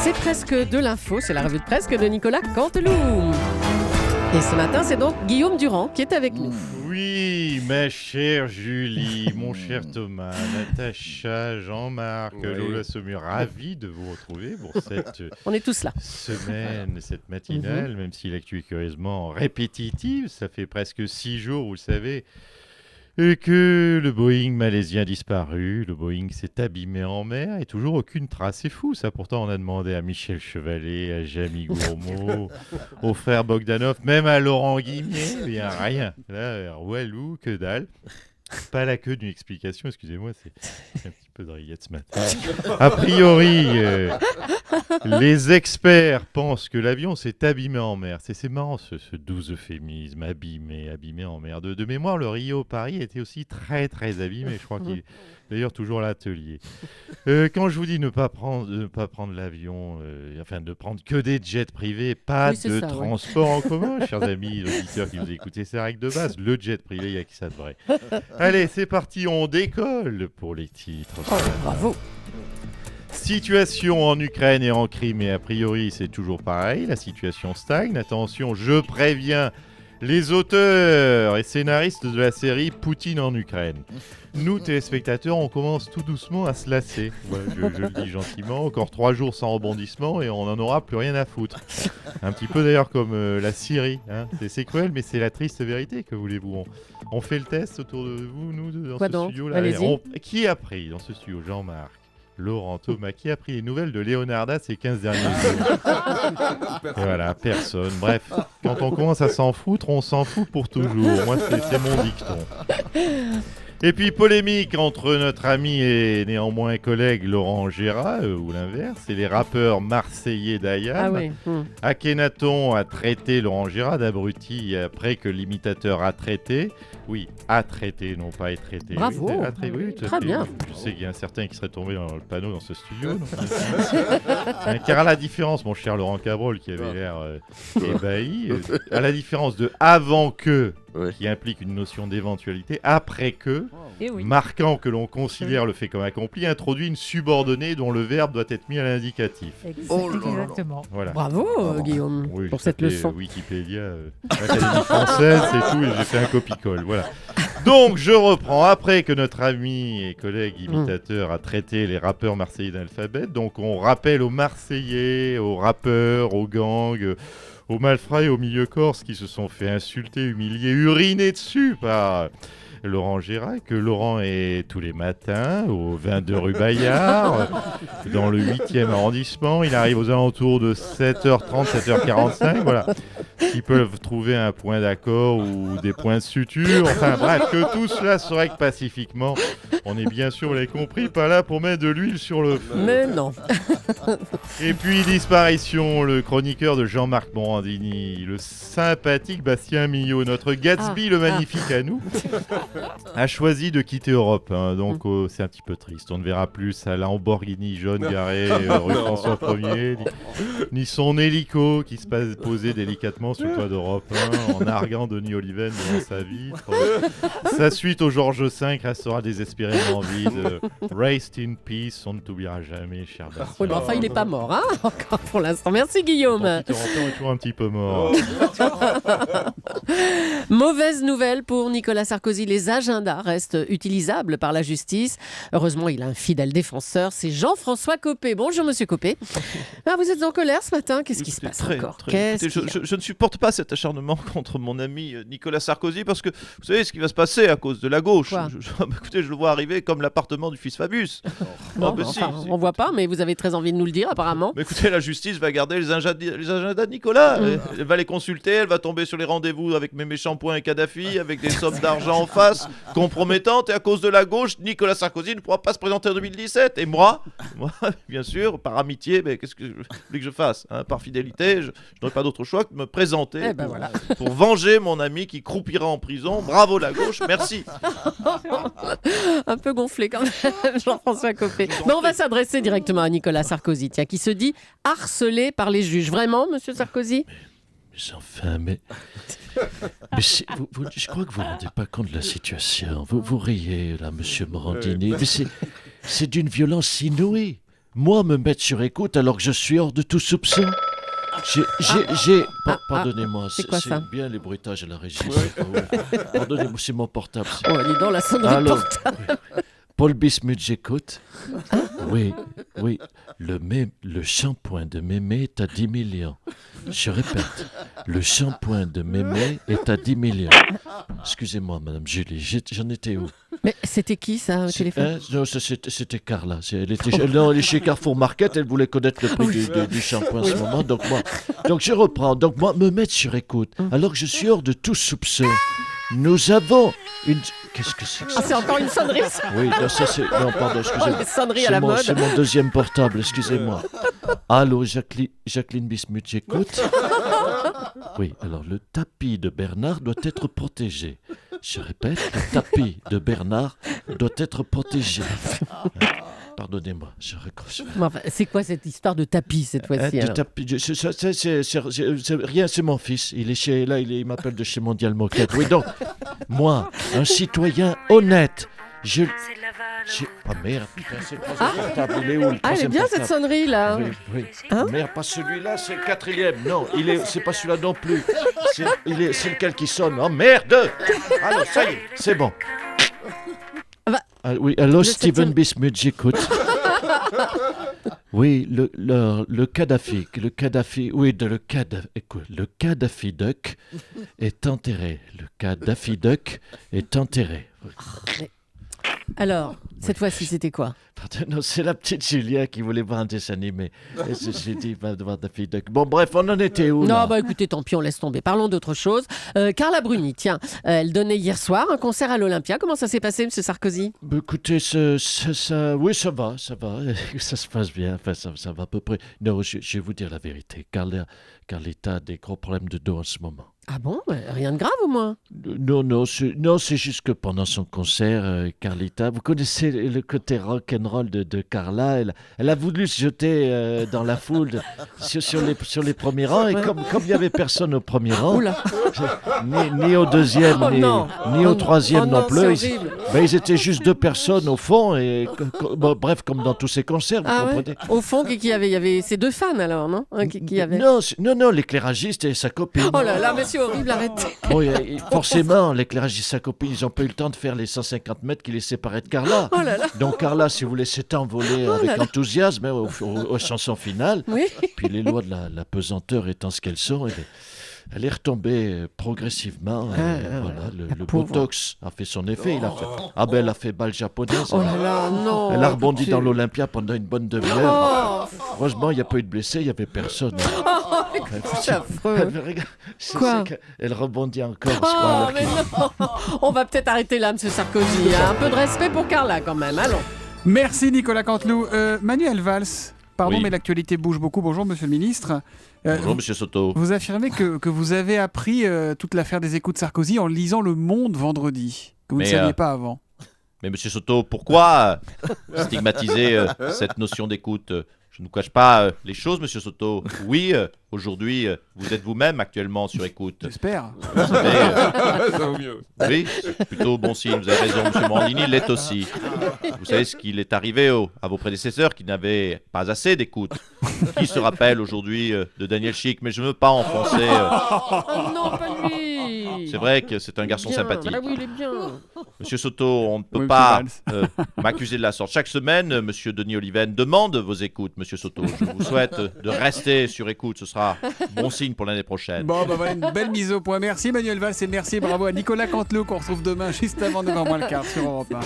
C'est presque de l'info, c'est la revue de presse de Nicolas Canteloup. Et ce matin, c'est donc Guillaume Durand qui est avec nous. Oui, ma chère Julie, mon cher Thomas, Natacha, Jean-Marc, Lola Saumur, ravi de vous retrouver pour cette On est tous là. semaine, cette matinale, même si l'actu est curieusement répétitive. Ça fait presque 6 jours, vous le savez, que le Boeing malaisien a disparu. Le Boeing s'est abîmé en mer et toujours aucune trace. C'est fou ça. Pourtant, on a demandé à Michel Chevalet, à Jamie Gourmaud, au frère Bogdanov, même à Laurent Guimier. Il n'y a rien. Là, Walou, que dalle. Pas la queue d'une explication, excusez-moi, c'est un petit peu de rillette ce matin. A priori, les experts pensent que l'avion s'est abîmé en mer. C'est marrant ce doux euphémisme, abîmé en mer. De mémoire, le Rio-Paris était aussi très très abîmé, je crois qu'il est d'ailleurs toujours à l'atelier. Quand je vous dis ne pas prendre l'avion, enfin de prendre que des jets privés, pas de transport en commun, chers amis, auditeurs qui nous écoutez, c'est la règle de base, le jet privé, il y a qui ça de vrai. Allez, c'est parti, on décolle pour les titres. Oh, bravo. Situation en Ukraine et en Crimée, a priori c'est toujours pareil, la situation stagne. Attention, je préviens les auteurs et scénaristes de la série Poutine en Ukraine. Nous, téléspectateurs, on commence tout doucement à se lasser. Ouais, je le dis gentiment, encore 3 jours sans rebondissement et on n'en aura plus rien à foutre. Un petit peu d'ailleurs comme la Syrie. Hein. C'est cruel, mais c'est la triste vérité, que voulez-vous. On fait le test autour de vous, nous, dans Quoi ce donc studio. Là. Qui a pris dans ce studio, Jean-Marc, Laurent, Thomas, qui a pris les nouvelles de Leonarda ces 15 derniers jours? Voilà, personne. Bref, quand on commence à s'en foutre, on s'en fout pour toujours. Moi, c'est mon dicton. Et puis, polémique entre notre ami et néanmoins collègue Laurent Gérard, ou l'inverse, et les rappeurs marseillais d'Ayam. Ah oui. Akhenaton a traité Laurent Gérard d'abruti après que l'imitateur a traité. Oui, a traité, non pas est traité. Bravo. Oui, très bien. Je sais qu'il y a un certain qui serait tombé dans le panneau dans ce studio. Car à la différence, mon cher Laurent Cabrol, qui avait l'air ébahi, à la différence de avant que, qui implique une notion d'éventualité, après que, marquant que l'on considère le fait comme accompli, introduit une subordonnée dont le verbe doit être mis à l'indicatif. Exactement. Voilà. Bravo, Guillaume, pour cette leçon. Wikipédia, l'Académie française, c'est tout, et j'ai fait un copie-colle. Voilà. Donc, je reprends. Après que notre ami et collègue imitateur a traité les rappeurs marseillais d'alphabet, donc on rappelle aux Marseillais, aux rappeurs, aux gangs, aux malfrats et aux milieux corses qui se sont fait insulter, humilier, uriner dessus par Laurent Gérard, que Laurent est tous les matins au 22 rue Bayard, dans le 8e arrondissement. Il arrive aux alentours de 7h30, 7h45, voilà. Ils peuvent trouver un point d'accord ou des points de suture. Enfin bref, que tout cela se règle pacifiquement. On est bien sûr, vous l'avez compris, pas là pour mettre de l'huile sur le feu. Mais non. Et puis disparition, le chroniqueur de Jean-Marc Morandini, le sympathique Bastien Millot, notre Gatsby le magnifique à nous, a choisi de quitter Europe. Hein, donc c'est un petit peu triste. On ne verra plus sa Lamborghini jaune garée rue François 1er, ni son hélico qui se passe poser délicatement sur le toit d'Europe 1 en narguant Denis Oliven devant sa vitre. Sa suite au Georges V restera désespérément vide. Rest in peace, on ne t'oubliera jamais, cher Bastien. Oui, mais enfin, il n'est pas mort, hein, encore pour l'instant. Merci, Guillaume. Ton est toujours un petit peu mort. Mauvaise nouvelle pour Nicolas Sarkozy. Les agendas restent utilisables par la justice. Heureusement, il a un fidèle défenseur. C'est Jean-François Copé. Bonjour, monsieur Copé. Ah, vous êtes en colère ce matin. Qu'est-ce qui se passe encore? Écoutez, je ne supporte pas cet acharnement contre mon ami Nicolas Sarkozy parce que vous savez ce qui va se passer à cause de la gauche. Écoutez, je le vois arriver comme l'appartement du fils Fabius. On ne voit pas, mais vous avez très envie de nous le dire apparemment. Mais écoutez, la justice va garder les agendas de Nicolas. Elle va les consulter, elle va tomber sur les rendez-vous avec Mémé Shampoing et Kadhafi, avec des sommes d'argent en face compromettantes. Et à cause de la gauche, Nicolas Sarkozy ne pourra pas se présenter en 2017. Et moi, bien sûr, par amitié, mais qu'est-ce que je voulais que je fasse, hein, par fidélité, je n'aurai pas d'autre choix que de me présenter pour venger mon ami qui croupira en prison. Bravo la gauche, merci. Un peu gonflé quand même, Jean-François Copé. Mais on va s'adresser directement à Nicolas Sarkozy, tiens, qui se dit harcelé par les juges. Vraiment, monsieur Sarkozy? Mais je crois que vous ne vous rendez pas compte de la situation. Vous riez, là, monsieur Morandini. Mais c'est d'une violence inouïe. moi me mettre sur écoute alors que je suis hors de tout soupçon. Pardonnez-moi, c'est quoi ça bien les bruitages à la régie. c'est pas ouf. Pardonnez-moi, c'est mon portable. Oh, dis donc, la sonnerie Alors, portable. Paul Bismuth, j'écoute. Oui, le shampoing de mémé est à 10 millions. Je répète, le shampoing de mémé est à 10 millions. Excusez-moi, Madame Julie, j'en étais où? Mais c'était qui ça au téléphone? Non, c'était Carla. Elle est chez Carrefour Market, elle voulait connaître le prix du shampoing en ce moment. Donc je reprends. Donc moi, me mettre sur écoute, alors que je suis hors de tout soupçon. Nous avons une... Qu'est-ce que c'est que ça? Ah, c'est encore une sonnerie ça. Oui, non, ça c'est... Non, pardon, excusez-moi. Les sonneries à la mode. C'est mon deuxième portable, excusez-moi. Allô, Jacqueline Bismuth, j'écoute. Oui, alors le tapis de Bernard doit être protégé. Je répète, le tapis de Bernard doit être protégé. Pardonnez-moi, je raccroche. Mais enfin, c'est quoi cette histoire de tapis cette fois-ci alors Tapis, c'est rien, c'est mon fils. Il est chez là, il m'appelle de chez Mondial Moquette. Oui, donc moi, un citoyen honnête, ah merde, putain, c'est le troisième portable. Il est où le Ah, elle est troisième bien portable? cette sonnerie là. Oui. Hein Merde, pas celui-là, c'est le quatrième. Non, c'est pas celui-là non plus. C'est lequel qui sonne. Oh merde! Alors, ça y est, c'est bon. Oui, allô, Steven Bismuth, j'écoute. Oui, le Kadhafi, écoute, le Kadhafi Duck est enterré. Le Kadhafi Duck est enterré. Alors, cette fois-ci, c'était quoi? Pardon, non, c'est la petite Julia qui voulait voir un dessin animé. Et j'ai dit, va voir Daffy Duck. Bon, bref, on en était où là? Non, bah écoutez, tant pis, on laisse tomber. Parlons d'autre chose. Carla Bruni, tiens, elle donnait hier soir un concert à l'Olympia. Comment ça s'est passé, monsieur Sarkozy? Bah, écoutez, oui, ça va. Ça se passe bien, enfin, ça va à peu près. Non, je vais vous dire la vérité. Carlita a des gros problèmes de dos en ce moment. Ah bon? Rien de grave au moins? Non, c'est juste que pendant son concert, Carlita, vous connaissez le côté rock'n'roll de Carla, elle a voulu se jeter dans la foule sur les premiers rangs, et comme il n'y avait personne au premier rang, ni au deuxième, ni au troisième non plus, ils étaient juste deux personnes au fond, et bref, comme dans tous ces concerts, vous comprenez. Ouais. Au fond, qui y avait? Il y avait ces deux fans alors, non? Qui y avait? Non, l'éclairagiste et sa copine. Oh là là, mais c'est horrible, arrêtez. Oui, forcément, l'éclairagiste et sa copine, ils n'ont pas eu le temps de faire les 150 mètres qui les séparaient de Carla. Oh là là. Donc Carla, si vous voulez, s'est envolée avec enthousiasme aux chansons finales. Oui. Puis les lois de la pesanteur étant ce qu'elles sont, elle est retombée progressivement. Voilà, le Botox a fait son effet. Elle a fait balle japonaise. Oh là là, non. Elle a rebondi dans l'Olympia pendant une bonne demi-heure. Heureusement, il n'y a pas eu de blessés, il n'y avait personne. C'est affreux. Quoi? Elle rebondit encore. Oh, mais non. On va peut-être arrêter là, monsieur Sarkozy. Un peu de respect pour Carla quand même. Allons. Merci Nicolas Canteloup. Manuel Valls, pardon, Oui. mais l'actualité bouge beaucoup. Bonjour monsieur le ministre. Bonjour, monsieur Soto. Vous affirmez que vous avez appris toute l'affaire des écoutes Sarkozy en lisant Le Monde vendredi, que vous ne saviez pas avant. Mais monsieur Soto, pourquoi stigmatiser cette notion d'écoute? Je ne vous cache pas les choses, monsieur Soto. Oui, aujourd'hui, vous êtes vous-même actuellement sur écoute. J'espère. Vous savez, Ça vaut mieux. oui, c'est plutôt bon signe. Vous avez raison, monsieur Morandini l'est aussi. Vous savez ce qu'il est arrivé à vos prédécesseurs qui n'avaient pas assez d'écoute. Qui se rappelle aujourd'hui de Daniel Chic? Mais je ne veux pas enfoncer. Oh non, pas lui. C'est vrai que c'est un garçon Bien. sympathique. Ah oui, il est bien. Monsieur Soto, on ne peut Oui, pas monsieur m'accuser de la sorte. Chaque semaine, monsieur Denis Oliven demande vos écoutes, monsieur Soto. Je vous souhaite de rester sur écoute. Ce sera bon signe pour l'année prochaine. Bon, bah voilà une belle mise au point. Merci Manuel Valls et merci et bravo à Nicolas Canteloup qu'on retrouve demain juste avant 9h moins le quart sur Europe 1.